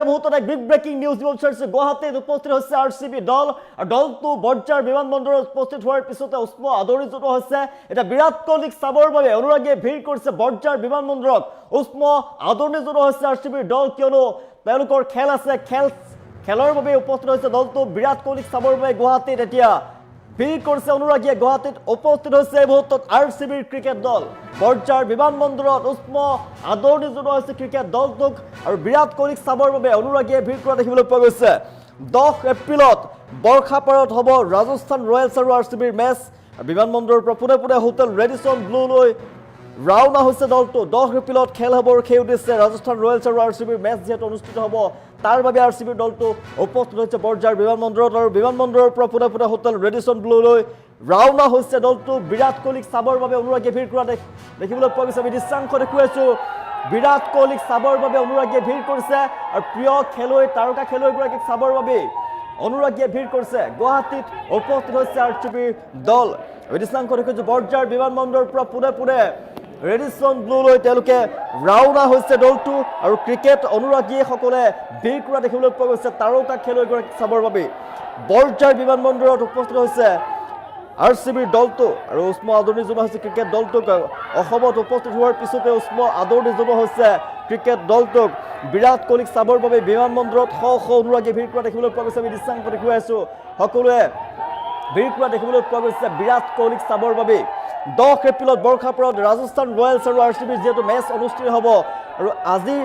মুহূৰ্তত এক big breaking news দিব বিচাৰিছে গুৱাহাটীত উপস্থিত হৈছে আৰচিবি দল আৰু দলটো বৰ্জাৰ বিমানবন্দৰত উপস্থিত হোৱাৰ পিছতে উষ্ম আদৰি জনোৱা হৈছে এটা বিৰাট কোহলীক চাবৰ বাবে অনুৰাগীয়ে ভিৰ কৰিছে বৰ্জাৰ বিমানবন্দৰত উষ্ম আদৰণি জনোৱা হৈছে আৰচিবিৰ দল কিয়নো তেওঁলোকৰ খেল আছে খেলৰ বাবে উপস্থিত হৈছে দলটো বিৰাট কোহলীক চাবৰ বাবে গুৱাহাটীত এতিয়া ভিৰ কৰিছে অনুৰাগীয়ে গুৱাহাটীত উপস্থিত হৈছে এই মুহূৰ্তত আৰচিবিৰ ক্ৰিকেট দল বৰ্জাৰ বিমানবন্দৰত উষ্ম আদৰণি জনোৱা হৈছে ক্ৰিকেট দলটোক আৰু বিৰাট কোহলীক চাবৰ বাবে অনুৰাগীয়ে ভিৰ কৰা দেখিবলৈ পোৱা গৈছে 10 এপ্ৰিলত বৰ্ষাপাৰত হ'ব ৰাজস্থান ৰয়েলছ আৰু আৰচিবিৰ মেচ বিমানবন্দৰৰ পৰা পোনে পোনে হোটেল ৰেডিসন ব্লুলৈ ৰাওনা হৈছে দলটো 10 এপ্ৰিলত খেল হ'ব সেই উদ্দেশ্যে ৰাজস্থান ৰয়েলছ আৰু আৰচিবিৰ মেচ যেহেতু অনুষ্ঠিত হ'ব তাৰ বাবে আৰচিবিৰ দলটো উপস্থিত হৈছে বৰ্জাৰ বিমানবন্দৰত আৰু বিমানবন্দৰৰ পৰা পোনে পোনে হোটেল ৰেডিসন ব্লুলৈ ৰাওনা হৈছে দলটো বিৰাট কোহলীক চাবৰ বাবে অনুৰাগীয়ে ভিৰ কৰা দেখিবলৈ পোৱা গৈছে আমি দৃশ্যাংশ দেখুৱাইছো বিৰাট কোহলীক চাবৰ বাবে অনুৰাগীয়ে ভিৰ কৰিছে আৰু প্ৰিয় খেলুৱৈ তাৰকা খেলুৱৈগৰাকীক চাবৰ বাবে অনুৰাগীয়ে ভিৰ কৰিছে গুৱাহাটীত উপস্থিত হৈছে আৰচিবিৰ দল আমি দৃশ্যাংশ দেখুৱাইছো বৰ্জাৰ বিমানবন্দৰৰ পৰা পোনে পোনে ৰেডিসন ব্লুলৈ তেওঁলোকে ৰাওনা হৈছে দলটো আৰু ক্ৰিকেট অনুৰাগীসকলে ভিৰ কৰা দেখিবলৈ পোৱা গৈছে তাৰকা খেলুৱৈগৰাকীক চাবৰ বাবে বৰ্জাৰ বিমানবন্দৰত উপস্থিত হৈছে আৰচিবিৰ দলটো আৰু উষ্ম আদৰণি জনোৱা হৈছে ক্ৰিকেট দলটোক অসমত উপস্থিত হোৱাৰ পিছতে উষ্ম আদৰণি জনোৱা হৈছে ক্ৰিকেট দলটোক বিৰাট কোহলীক চাবৰ বাবে বিমানবন্দৰত শ শ অনুৰাগী ভিৰ কৰা দেখিবলৈ পোৱা গৈছে আমি দৃশ্যাংশ দেখুৱাই আছো সকলোৱে ভিৰ কৰা দেখিবলৈ পোৱা গৈছে বিৰাট কোহলীক চাবৰ বাবে 10 এপ্ৰিলত বৰ্ষাপাৰত ৰাজস্থান ৰয়েলছ আৰু আৰচিবিৰ যেহেতু মেচ অনুষ্ঠিত হ'ব আৰু আজি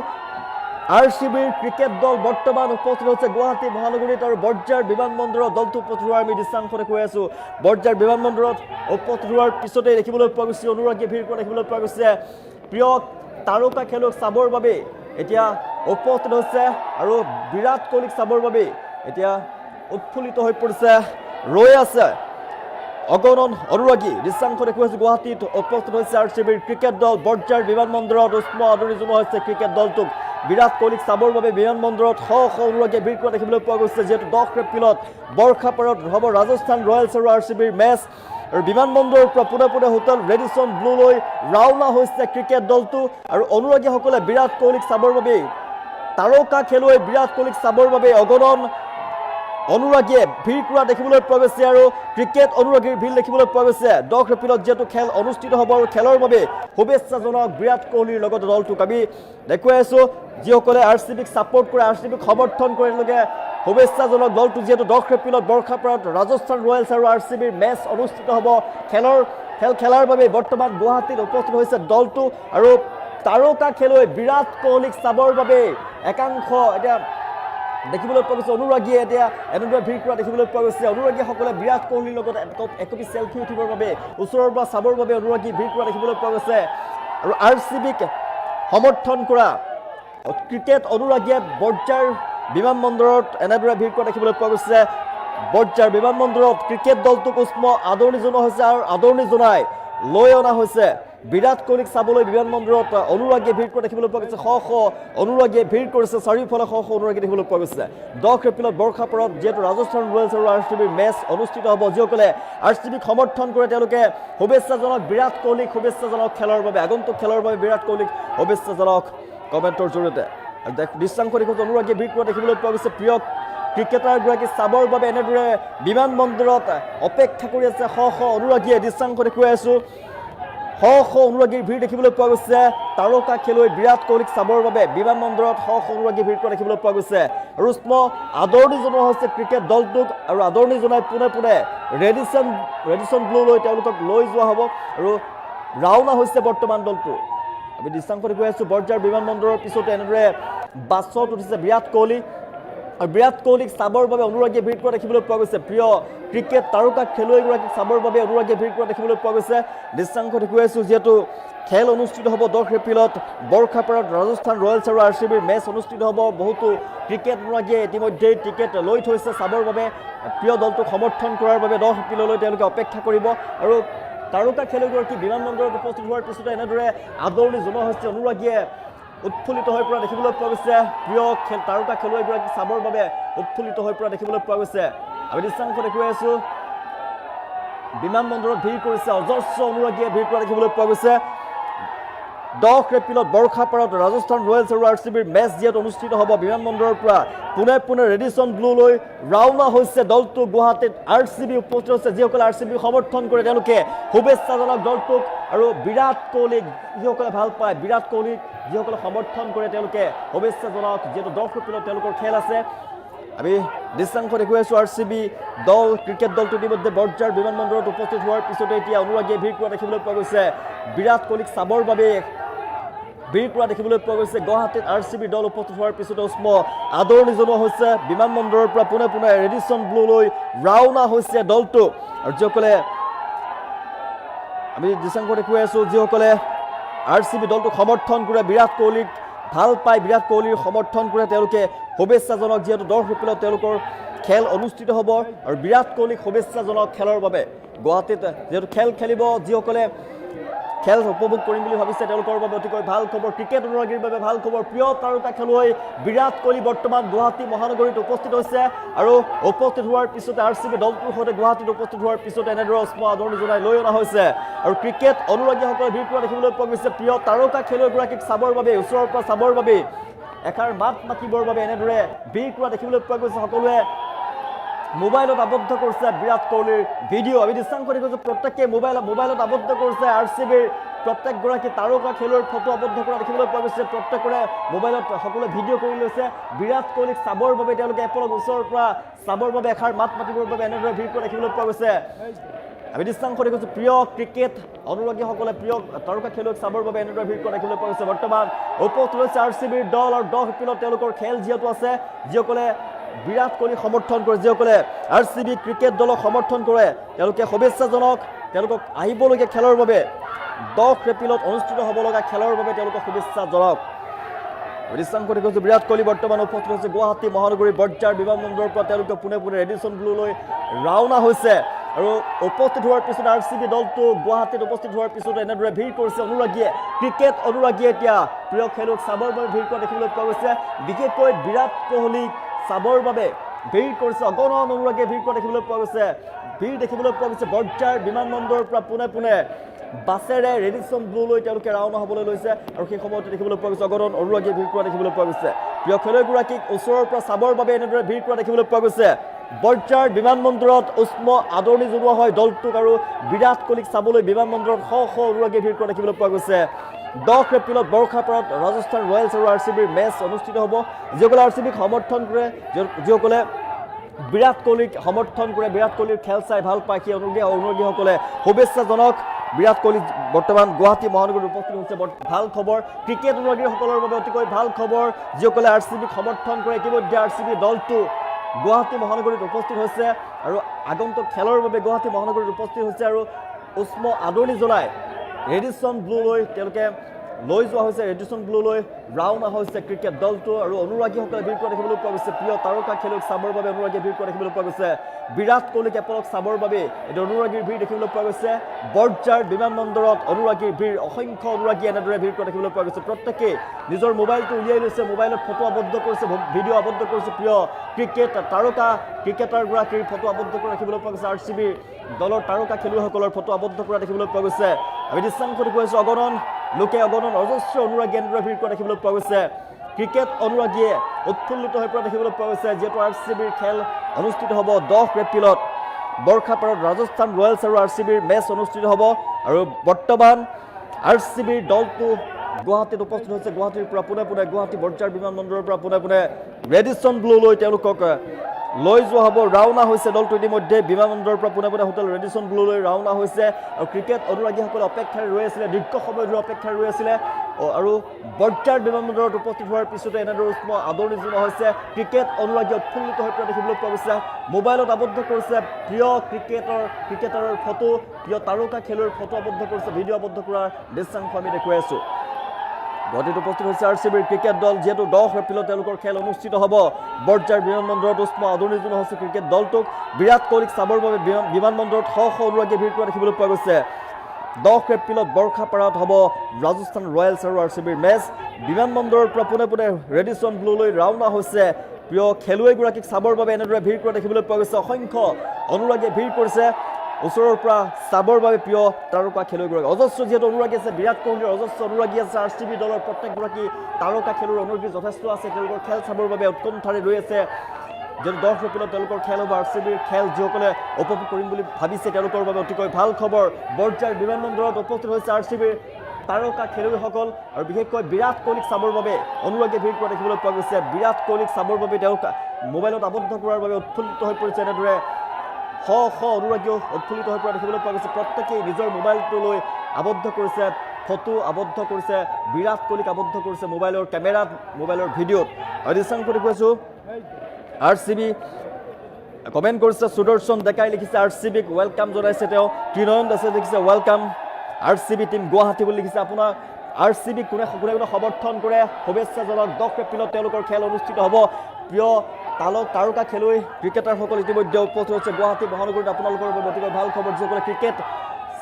আৰচিবিৰ ক্ৰিকেট দল বৰ্তমান উপস্থিত হৈছে গুৱাহাটী মহানগৰীত আৰু বৰ্জাৰ বিমানবন্দৰত দলটো উপস্থিত হোৱাৰ আমি দৃশ্যাংশ দেখুৱাই আছো বৰ্জাৰ বিমানবন্দৰত উপস্থিত হোৱাৰ পিছতে দেখিবলৈ পোৱা গৈছে অনুৰাগীয়ে ভিৰ কৰা দেখিবলৈ পোৱা গৈছে প্ৰিয় তাৰকা খেলুৱৈক চাবৰ বাবে এতিয়া উপস্থিত হৈছে আৰু বিৰাট কোহলীক চাবৰ বাবে এতিয়া উৎফুল্লিত হৈ পৰিছে ৰৈ আছে অগণন অনুৰাগী দৃশ্যাংশ দেখুৱাইছে গুৱাহাটীত উপস্থিত হৈছে আৰচিবিৰ ক্ৰিকেট দল বৰ্জাৰ বিমানবন্দৰত উষ্ম আদৰণি জনোৱা হৈছে ক্ৰিকেট দলটোক বিৰাট কোহলীক চাবৰ বাবে বিমানবন্দৰত শ শ অনুৰাগীয়ে ভিৰ কৰা দেখিবলৈ পোৱা গৈছে যিহেতু 10 এপ্ৰিলত বৰ্ষাপাৰত হ'ব ৰাজস্থান ৰয়েলছ আৰু আৰচিবিৰ মেচ আৰু বিমানবন্দৰৰ পৰা পোনে পোনে হোটেল ৰেডিসন ব্লুলৈ ৰাওনা হৈছে ক্ৰিকেট দলটো আৰু অনুৰাগীসকলে বিৰাট কোহলীক চাবৰ বাবে তাৰকা খেলুৱৈ বিৰাট কোহলীক চাবৰ বাবে অগণন অনুৰাগীয়ে ভিৰ কৰা দেখিবলৈ পোৱা গৈছে আৰু ক্ৰিকেট অনুৰাগীৰ ভিৰ দেখিবলৈ পোৱা গৈছে 10 এপ্ৰিলত যেহেতু খেল অনুষ্ঠিত হ'ব আৰু খেলৰ বাবে শুভেচ্ছাজনক বিৰাট কোহলীৰ লগতে দলটোক আমি দেখুৱাই আছো যিসকলে আৰচিবিক ছাপোৰ্ট কৰে আৰচিবিক সমৰ্থন কৰে তেওঁলোকে শুভেচ্ছাজনক দলটো যিহেতু 10 এপ্ৰিলত বৰ্ষাপাৰত ৰাজস্থান ৰয়েলছ আৰু আৰচিবিৰ মেচ অনুষ্ঠিত হ'ব খেলাৰ বাবে বৰ্তমান গুৱাহাটীত উপস্থিত হৈছে দলটো আৰু তাৰকা খেলুৱৈ বিৰাট কোহলীক চাবৰ বাবে একাংশ এতিয়া দেখিবলৈ পোৱা গৈছে অনুৰাগীয়ে এতিয়া এনেদৰে ভিৰ কৰা দেখিবলৈ পোৱা গৈছে অনুৰাগীসকলে বিৰাট কোহলীৰ লগত একপি চেলফি উঠিবৰ বাবে ওচৰৰ পৰা চাবৰ বাবে অনুৰাগী ভিৰ কৰা দেখিবলৈ পোৱা গৈছে আৰু আৰচিবিক সমৰ্থন কৰা ক্ৰিকেট অনুৰাগীয়ে বৰ্জাৰ বিমানবন্দৰত এনেদৰে ভিৰ কৰা দেখিবলৈ পোৱা গৈছে বৰ্জাৰ বিমানবন্দৰত ক্ৰিকেট দলটোক উষ্ম আদৰণি জনোৱা হৈছে আৰু আদৰণি জনাই লৈ অনা হৈছে বিৰাট কোহলীক চাবলৈ বিমানবন্দৰত অনুৰাগীয়ে ভিৰ কৰা দেখিবলৈ পোৱা গৈছে শ শ অনুৰাগীয়ে ভিৰ কৰিছে চাৰিওফালে শ শ অনুৰাগী দেখিবলৈ পোৱা গৈছে 10 এপ্ৰিলত বৰ্ষাপাৰত যিহেতু ৰাজস্থান ৰয়েলছ আৰু আৰচিবিৰ মেচ অনুষ্ঠিত হ'ব যিসকলে আৰচিবিক সমৰ্থন কৰে তেওঁলোকে শুভেচ্ছাজনক বিৰাট কোহলীক শুভেচ্ছাজনক খেলৰ বাবে আগন্তুক খেলৰ বাবে বিৰাট কোহলীক শুভেচ্ছাজনক কমেণ্টৰ জৰিয়তে দৃশ্যাংশ দেখুৱাইছে অনুৰাগীয়ে ভিৰ কৰা দেখিবলৈ পোৱা গৈছে প্ৰিয় ক্ৰিকেটাৰগৰাকী চাবৰ বাবে এনেদৰে বিমানবন্দৰত অপেক্ষা কৰি আছে শ শ অনুৰাগীয়ে দৃশ্যাংশ দেখুৱাই আছো শ শ অনুৰাগীৰ ভিৰ দেখিবলৈ পোৱা গৈছে তাৰকা খেলুৱৈ বিৰাট কোহলীক চাবৰ বাবে বিমানবন্দৰত শ শ অনুৰাগী ভিৰ কৰা দেখিবলৈ পোৱা গৈছে আৰু উষ্ম আদৰণি জনোৱা হৈছে ক্ৰিকেট দলটোক আৰু আদৰণি জনাই পোনে পোনে ৰেডিসন ব্লুলৈ তেওঁলোকক লৈ যোৱা হ'ব আৰু ৰাওনা হৈছে বৰ্তমান দলটো আমি দৃশ্যাংশ দেখুৱাই আছো বৰ্জাৰ বিমানবন্দৰৰ পিছতে এনেদৰে বাছত উঠিছে বিৰাট কোহলী আৰু বিৰাট কোহলীক চাবৰ বাবে অনুৰাগীয়ে ভিৰ কৰা দেখিবলৈ পোৱা গৈছে প্ৰিয় ক্ৰিকেট তাৰকা খেলুৱৈগৰাকীক চাবৰ বাবে অনুৰাগীয়ে ভিৰ কৰা দেখিবলৈ পোৱা গৈছে দৃশ্যাংশ দেখুৱাইছো যিহেতু খেল অনুষ্ঠিত হ'ব 10 এপ্ৰিলত বৰ্ষাপাৰত ৰাজস্থান ৰয়েলছ আৰু আৰচিবিৰ মেচ অনুষ্ঠিত হ'ব বহুতো ক্ৰিকেট অনুৰাগীয়ে ইতিমধ্যে টিকেট লৈ থৈছে চাবৰ বাবে প্ৰিয় দলটোক সমৰ্থন কৰাৰ বাবে 10 এপ্ৰিললৈ তেওঁলোকে অপেক্ষা কৰিব আৰু তাৰকা খেলুৱৈগৰাকী বিমানবন্দৰত উপস্থিত হোৱাৰ পিছতে এনেদৰে আদৰণি জনোৱা হৈছে অনুৰাগীয়ে উৎফুল্লিত হৈ পৰা দেখিবলৈ পোৱা গৈছে প্ৰিয় তাৰকা খেলুৱৈগৰাকী চাবৰ বাবে উৎফুল্লিত হৈ পৰা দেখিবলৈ পোৱা গৈছে আমি দৃশ্যাংশ দেখুৱাই আছো বিমানবন্দৰত ভিৰ কৰিছে অজস্ৰ অনুৰাগীয়ে ভিৰ কৰা দেখিবলৈ পোৱা গৈছে 10 এপ্ৰিলত বৰ্ষাপাৰাত ৰাজস্থান ৰয়েলছ আৰু RCBৰ মেচ যিহেতু অনুষ্ঠিত হ'ব বিমানবন্দৰৰ পৰা পুনে ৰেডিসন ব্লুলৈ ৰাওনা হৈছে দলটো গুৱাহাটীত RCB উপস্থিত হৈছে যিসকলে RCB সমৰ্থন কৰে তেওঁলোকে শুভেচ্ছাজনক দলটোক আৰু বিৰাট কোহলীক যিসকলে ভাল পায় বিৰাট কোহলীক যিসকলে সমৰ্থন কৰে তেওঁলোকে শুভেচ্ছাজনক যেটো 10 এপ্ৰিলত তেওঁলোকৰ খেল আছে আমি দৃশ্যাংশ দেখুৱাই আছো RCB দল ক্ৰিকেট দলটো ইতিমধ্যে বৰ্জাৰ বিমানবন্দৰত উপস্থিত হোৱাৰ পিছতে এতিয়া অনুৰাগীয়ে ভিৰ কৰা দেখিবলৈ পোৱা গৈছে বিৰাট কোহলীক চাবৰ বাবে ভিৰ কৰা দেখিবলৈ পোৱা গৈছে গুৱাহাটীত RCB দল উপস্থিত হোৱাৰ পিছতে উষ্ম আদৰণি জনোৱা হৈছে বিমানবন্দৰৰ পৰা পুনে ৰেডিসন ব্লুলৈ ৰাওনা হৈছে দলটো আৰু যিসকলে আমি দৃশ্যাংশ দেখুৱাই আছো যিসকলে RCB দলটোক সমৰ্থন কৰে বিৰাট কোহলীক ভাল পায় বিৰাট কোহলীৰ সমৰ্থন কৰে তেওঁলোকে শুভেচ্ছাজনক যেহেতু 10 এপ্ৰিলত তেওঁলোকৰ খেল অনুষ্ঠিত হ'ব আৰু বিৰাট কোহলীক শুভেচ্ছাজনক খেলৰ বাবে গুৱাহাটীত যেহেতু খেল খেলিব যিসকলে খেল উপভোগ কৰিম বুলি ভাবিছে তেওঁলোকৰ বাবে অতিকৈ ভাল খবৰ ক্ৰিকেট অনুৰাগীৰ বাবে ভাল খবৰ প্ৰিয় তাৰকা খেলুৱৈ বিৰাট কোহলী বৰ্তমান গুৱাহাটী মহানগৰীত উপস্থিত হৈছে আৰু উপস্থিত হোৱাৰ পিছতে RCB দলটোৰ সৈতে গুৱাহাটীত উপস্থিত হোৱাৰ পিছতে এনেদৰে উষ্ম আদৰণি জনাই লৈ অনা হৈছে আৰু ক্ৰিকেট অনুৰাগীসকলে ভিৰ কৰা দেখিবলৈ পোৱা গৈছে প্ৰিয় তাৰকা খেলুৱৈগৰাকীক চাবৰ বাবে ওচৰৰ পৰা চাবৰ বাবে একাৰ মাত মাতিবৰ বাবে এনেদৰে ভিৰ কৰা দেখিবলৈ পোৱা গৈছে সকলোৱে মোবাইলত আবদ্ধ কৰিছে বিৰাট কোহলীৰ ভিডিঅ' আমি দৃশ্যাংশ দেখিছোঁ প্ৰত্যেকে মোবাইলত আবদ্ধ কৰিছে RCBৰ প্ৰত্যেকগৰাকী তাৰকা খেলুৱৈৰ ফটো আবদ্ধ কৰা দেখিবলৈ পোৱা গৈছে প্ৰত্যেকৰে মোবাইলত সকলোৱে ভিডিঅ' কৰি লৈছে বিৰাট কোহলীক চাবৰ বাবে তেওঁলোকে এপলক ওচৰৰ পৰা চাবৰ বাবে এষাৰ মাত মাতিবৰ বাবে এনেদৰে ভিৰ কৰা দেখিবলৈ পোৱা গৈছে আমি দৃশ্যাংশ দেখিছোঁ প্ৰিয় ক্ৰিকেট অনুৰাগীসকলে প্ৰিয় তাৰকা খেলুৱৈক চাবৰ বাবে এনেদৰে ভিৰ কৰা দেখিবলৈ পোৱা গৈছে বৰ্তমান উপস্থিত হৈছে RCBৰ দল আৰু 10 এপ্ৰিলত তেওঁলোকৰ খেল যিহেতু আছে যিসকলে বিৰাট কোহলী সমৰ্থন কৰে যিসকলে RCB ক্ৰিকেট দলক সমৰ্থন কৰে তেওঁলোকে শুভেচ্ছাজনক তেওঁলোকক আহিবলগীয়া খেলৰ বাবে 10 এপ্ৰিলত অনুষ্ঠিত হ'ব লগা খেলৰ বাবে তেওঁলোকক শুভেচ্ছাজনক দৃশ্যাংশ দেখিছোঁ বিৰাট কোহলী বৰ্তমান উপস্থিত হৈছে গুৱাহাটী মহানগৰীৰ বৰ্জাৰ বিমানবন্দৰৰ পৰা তেওঁলোকে পুনে ৰেডিসন ব্লুলৈ ৰাওনা হৈছে আৰু উপস্থিত হোৱাৰ পিছত RCB দলটো গুৱাহাটীত উপস্থিত হোৱাৰ পিছত এনেদৰে ভিৰ কৰিছে অনুৰাগীয়ে ক্ৰিকেট অনুৰাগীয়ে এতিয়া প্ৰিয় খেলুৱৈক চাবৰ বাবে ভিৰ কৰা দেখিবলৈ পোৱা গৈছে বিশেষকৈ বিৰাট কোহলীক চাবৰ বাবে ভিৰ কৰিছে অগণন অনুৰাগীয়ে ভিৰ কৰা দেখিবলৈ পোৱা গৈছে ভিৰ দেখিবলৈ পোৱা গৈছে বৰ্জাৰ বিমানবন্দৰৰ পৰা পুনে বাছেৰে ৰেডিসন ব্লুলৈ তেওঁলোকে ৰাওনা হ'বলৈ লৈছে আৰু সেই সময়তে দেখিবলৈ পোৱা গৈছে অগণন অনুৰাগীয়ে ভিৰ কৰা দেখিবলৈ পোৱা গৈছে প্ৰিয় খেলুৱৈগৰাকীক ওচৰৰ পৰা চাবৰ বাবে এনেদৰে ভিৰ কৰা দেখিবলৈ পোৱা গৈছে বৰ্জাৰ বিমানবন্দৰত উষ্ম আদৰণি জনোৱা হয় দলটোক আৰু বিৰাট কোহলীক চাবলৈ বিমানবন্দৰত শ অনুৰাগীয়ে ভিৰ কৰা দেখিবলৈ পোৱা গৈছে 10 এপ্ৰিলত বৰ্ষাপাৰাত ৰাজস্থান ৰয়েলছ আৰু RCBৰ মেচ অনুষ্ঠিত হ'ব যিসকলে RCBক সমৰ্থন কৰে যিসকলে বিৰাট কোহলীক সমৰ্থন কৰে বিৰাট কোহলীৰ খেল চাই ভাল পায় সেই অনুৰাগীসকলে শুভেচ্ছাজনক বিৰাট কোহলী বৰ্তমান গুৱাহাটী মহানগৰীত উপস্থিত হৈছে ভাল খবৰ ক্ৰিকেট অনুৰাগীসকলৰ বাবে অতিকৈ ভাল খবৰ যিসকলে RCBক সমৰ্থন কৰে ইতিমধ্যে RCB দলটো গুৱাহাটী মহানগৰীত উপস্থিত হৈছে আৰু আগন্তুক খেলৰ বাবে গুৱাহাটী মহানগৰীত উপস্থিত হৈছে আৰু উষ্ম আদৰণি জনাই ৰেডিসন ব্লুলৈ তেওঁলোকে লৈ যোৱা হৈছে ৰেডিসন ব্লুলৈ ৰাওনা হৈছে ক্ৰিকেট দলটো আৰু অনুৰাগীসকলে ভিৰ কৰা দেখিবলৈ পোৱা গৈছে প্ৰিয় তাৰকা খেলুৱৈক চাবৰ বাবে অনুৰাগীয়ে ভিৰ কৰা দেখিবলৈ পোৱা গৈছে বিৰাট কোহলীক এপলক চাবৰ বাবে এটা অনুৰাগীৰ ভিৰ দেখিবলৈ পোৱা গৈছে বৰ্জাৰ বিমানবন্দৰত অনুৰাগীৰ ভিৰ অসংখ্য অনুৰাগী এনেদৰে ভিৰ কৰা দেখিবলৈ পোৱা গৈছে প্ৰত্যেকে নিজৰ মোবাইলটো উলিয়াই লৈছে মোবাইলত ফটো আবদ্ধ কৰিছে ভিডিঅ' আবদ্ধ কৰিছে প্ৰিয় ক্ৰিকেট তাৰকা ক্ৰিকেটাৰগৰাকীৰ ফটো আবদ্ধ কৰা দেখিবলৈ পোৱা গৈছে RCB দলৰ তাৰকা খেলুৱৈসকলৰ ফটো আবদ্ধ কৰা দেখিবলৈ পোৱা গৈছে আমি দৃশ্যাংশ দেখুৱাইছোঁ অগণন লোকে অগণন অজস্ৰ অনুৰাগী এনেদৰে ভিৰ কৰা দেখিবলৈ পোৱা গৈছে ক্ৰিকেট অনুৰাগীয়ে উৎফুল্লিত হৈ পৰা দেখিবলৈ পোৱা গৈছে যিহেতু RCBৰ খেল অনুষ্ঠিত হ'ব 10 এপ্ৰিলত বৰ্ষাপাৰাত ৰাজস্থান ৰয়েলছ আৰু RCBৰ মেচ অনুষ্ঠিত হ'ব আৰু বৰ্তমান RCBৰ দলটো গুৱাহাটীত উপস্থিত হৈছে গুৱাহাটীৰ পৰা পুনে গুৱাহাটী বৰ্জাৰ বিমানবন্দৰৰ পৰা পুনে ৰেডিসন ব্লুলৈ তেওঁলোকক লৈ যোৱা হ'ব ৰাওনা হৈছে দলটো ইতিমধ্যে বিমানবন্দৰৰ পৰা পুনে হোটেল ৰেডিসন ব্লুলৈ ৰাওনা হৈছে আৰু ক্ৰিকেট অনুৰাগীসকলে অপেক্ষাৰে ৰৈ আছিলে দীৰ্ঘ সময় ধৰি অপেক্ষাৰে ৰৈ আছিলে আৰু বৰ্জাৰ বিমানবন্দৰত উপস্থিত হোৱাৰ পিছতে এনেদৰে উষ্ম আদৰণি জনোৱা হৈছে ক্ৰিকেট অনুৰাগী উৎফুল্লিত হৈ পৰা দেখিবলৈ পোৱা গৈছে মোবাইলত আবদ্ধ কৰিছে প্ৰিয় ক্ৰিকেটাৰৰ ফটো প্ৰিয় তাৰকা খেলুৱৈৰ ফটো আবদ্ধ কৰিছে ভিডিঅ' আবদ্ধ কৰাৰ দৃশ্যাংশ আমি দেখুৱাই আছোঁ গুৱাহাটীত উপস্থিত হৈছে RCBৰ ক্ৰিকেট দল যিহেতু 10 এপ্ৰিলত তেওঁলোকৰ খেল অনুষ্ঠিত হ'ব বৰ্জাৰ বিমানবন্দৰত উষ্ম আদৰণি জনোৱা হৈছে ক্ৰিকেট দলটোক বিৰাট কোহলীক চাবৰ বাবে বিমানবন্দৰত শ অনুৰাগীয়ে ভিৰ কৰা দেখিবলৈ পোৱা গৈছে 10 এপ্ৰিলত বৰ্ষাপাৰাত হ'ব ৰাজস্থান ৰয়েলছ আৰু RCBৰ মেচ বিমানবন্দৰৰ পৰা পুনে ৰেডিসন ব্লুলৈ ৰাওনা হৈছে প্ৰিয় খেলুৱৈগৰাকীক চাবৰ বাবে এনেদৰে ভিৰ কৰা দেখিবলৈ পোৱা গৈছে অসংখ্য অনুৰাগীয়ে ভিৰ কৰিছে ওচৰৰ পৰা চাবৰ বাবে প্ৰিয় তাৰকা খেলুৱৈগৰাকী অজস্ৰ যিহেতু অনুৰাগী আছে বিৰাট কোহলিৰ অজস্ৰ অনুৰাগী আছে RCB দলৰ প্ৰত্যেকগৰাকী তাৰকা খেলুৱৈৰ অনুৰাগী যথেষ্ট আছে তেওঁলোকৰ খেল চাবৰ বাবে উৎকণ্ঠাৰে ৰৈ আছে যেন 10 এপ্ৰিলত তেওঁলোকৰ খেল হ'ব RCBৰ খেল যিসকলে উপভোগ কৰিম বুলি ভাবিছে তেওঁলোকৰ বাবে অতিকৈ ভাল খবৰ বৰ্জাৰ বিমানবন্দৰত উপস্থিত হৈছে RCBৰ তাৰকা খেলুৱৈসকল আৰু বিশেষকৈ বিৰাট কোহলিক চাবৰ বাবে অনুৰাগী ভিৰ কৰা দেখিবলৈ পোৱা গৈছে বিৰাট কোহলিক চাবৰ বাবে তেওঁলোক মোবাইলত আবদ্ধ কৰাৰ বাবে উৎফুল্লিত হৈ পৰিছে এনেদৰে শ অনুৰাগীও উৎফুল্লিত হৈ পৰা দেখিবলৈ পোৱা গৈছে প্ৰত্যেকেই নিজৰ মোবাইলটো লৈ আবদ্ধ কৰিছে ফটো আবদ্ধ কৰিছে বিৰাট কোহলিক আবদ্ধ কৰিছে মোবাইলৰ কেমেৰাত মোবাইলৰ ভিডিঅ'ত আৰু দৃশ্যাংশ দেখুৱাইছোঁ RCB কমেণ্ট কৰিছে সুদৰ্শন ডেকাই লিখিছে RCBক ৱেলকাম জনাইছে তেওঁ ত্ৰিনয়ন দাসে লিখিছে ৱেলকাম RCB টিম গুৱাহাটী বুলি লিখিছে আপোনাৰ RCB কোনে সমৰ্থন কৰে শুভেচ্ছা জনাওক 10 এপ্ৰিলত তেওঁলোকৰ খেল অনুষ্ঠিত হ'ব প্ৰিয় তাৰকা খেলুৱৈ ক্ৰিকেটাৰসকল ইতিমধ্যে উপস্থিত হৈছে গুৱাহাটী মহানগৰীত আপোনালোকৰ বাবে অতিকৈ ভাল খবৰ যিসকলে ক্ৰিকেট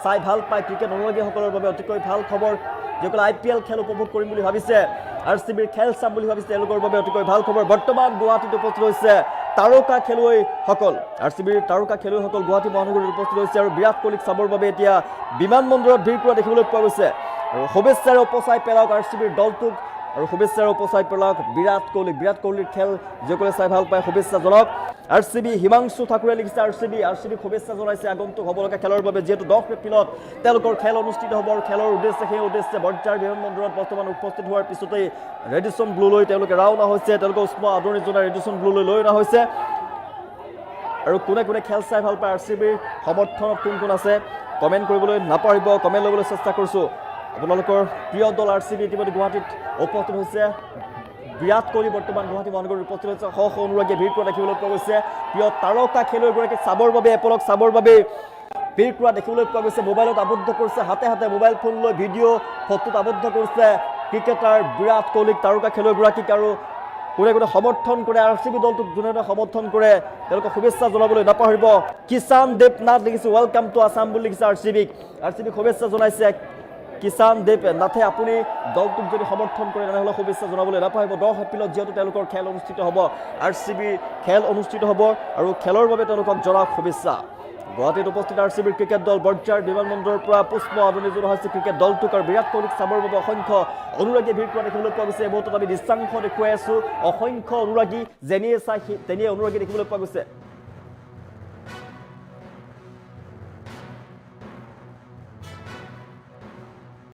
চাই ভাল পায় ক্ৰিকেট অনুৰাগীসকলৰ বাবে অতিকৈ ভাল খবৰ যিসকলে IPL খেল উপভোগ কৰিম বুলি ভাবিছে RCBৰ খেল চাম বুলি ভাবিছে তেওঁলোকৰ বাবে অতিকৈ ভাল খবৰ বৰ্তমান গুৱাহাটীত উপস্থিত হৈছে তাৰকা খেলুৱৈসকল RCBৰ তাৰকা খেলুৱৈসকল গুৱাহাটী মহানগৰীত উপস্থিত হৈছে আৰু বিৰাট কোহলিক চাবৰ বাবে এতিয়া বিমানবন্দৰত ভিৰ কৰা দেখিবলৈ পোৱা গৈছে আৰু শুভেচ্ছাৰে উপচাই পেলাওক RCBৰ দলটোক আৰু শুভেচ্ছাৰে উপচাই পেলাওক বিৰাট কোহলিৰ খেল যিসকলে চাই ভাল পায় শুভেচ্ছা জনাওক RCB হিমাংশু ঠাকুৰে লিখিছে RCB শুভেচ্ছা জনাইছে আগন্তুক হ'ব লগা খেলৰ বাবে যিহেতু 10 এপ্ৰিলত তেওঁলোকৰ খেল অনুষ্ঠিত হ'ব আৰু খেলৰ উদ্দেশ্যে বৰ্জাৰ বিমানবন্দৰত বৰ্তমান উপস্থিত হোৱাৰ পিছতেই ৰেডিছন ব্লু লৈ তেওঁলোকে ৰাওনা হৈছে তেওঁলোকে উষ্ম আদৰণি জনাই ৰেডিছন ব্লু লৈ অনা হৈছে আৰু কোনে খেল চাই ভাল পায় RCBৰ সমৰ্থনত কোন আছে কমেণ্ট কৰিবলৈ নাপাহৰিব কমেণ্ট ল'বলৈ চেষ্টা কৰিছোঁ আপোনালোকৰ প্ৰিয় দল RCB ইতিমধ্যে গুৱাহাটীত উপস্থিত হৈছে বিৰাট কোহলি বৰ্তমান গুৱাহাটী মহানগৰীত উপস্থিত হৈছে শ অনুৰাগীয়ে ভিৰ কৰা দেখিবলৈ পোৱা গৈছে প্ৰিয় তাৰকা খেলুৱৈগৰাকীক চাবৰ বাবে এপলক চাবৰ বাবে ভিৰ কৰা দেখিবলৈ পোৱা গৈছে মোবাইলত আবদ্ধ কৰিছে হাতে মোবাইল ফোন লৈ ভিডিঅ' ফটোত আবদ্ধ কৰিছে ক্ৰিকেটাৰ বিৰাট কোহলিক তাৰকা খেলুৱৈগৰাকীক আৰু কোনে সমৰ্থন কৰে RCB দলটোক যোনে সমৰ্থন কৰে তেওঁলোকক শুভেচ্ছা জনাবলৈ নাপাহৰিব কিষাণ দেৱনাথ লিখিছে ৱেলকাম টু আছাম বুলি লিখিছে RCBক শুভেচ্ছা জনাইছে কিষাণ দেৱনাথে আপুনি দলটোক যদি সমৰ্থন কৰে তেনেহ'লে শুভেচ্ছা জনাবলৈ নাপাহৰিব 10 এপ্ৰিলত যিহেতু তেওঁলোকৰ খেল অনুষ্ঠিত হ'ব RCB খেল অনুষ্ঠিত হ'ব আৰু খেলৰ বাবে তেওঁলোকক জনাওক শুভেচ্ছা গুৱাহাটীত উপস্থিত RCBৰ ক্ৰিকেট দল বৰ্জাৰ বিমানবন্দৰৰ পৰা পুষ্প আদৰণি জনোৱা হৈছে ক্ৰিকেট দলটোক আৰু বিৰাট কোহলিক চাবৰ বাবে অসংখ্য অনুৰাগীয়ে ভিৰ কৰা দেখিবলৈ পোৱা গৈছে এই মুহূৰ্তত আমি দৃশ্যাংশ দেখুৱাই আছোঁ অসংখ্য অনুৰাগী যেনিয়ে চাই তেনিয়ে অনুৰাগী দেখিবলৈ পোৱা গৈছে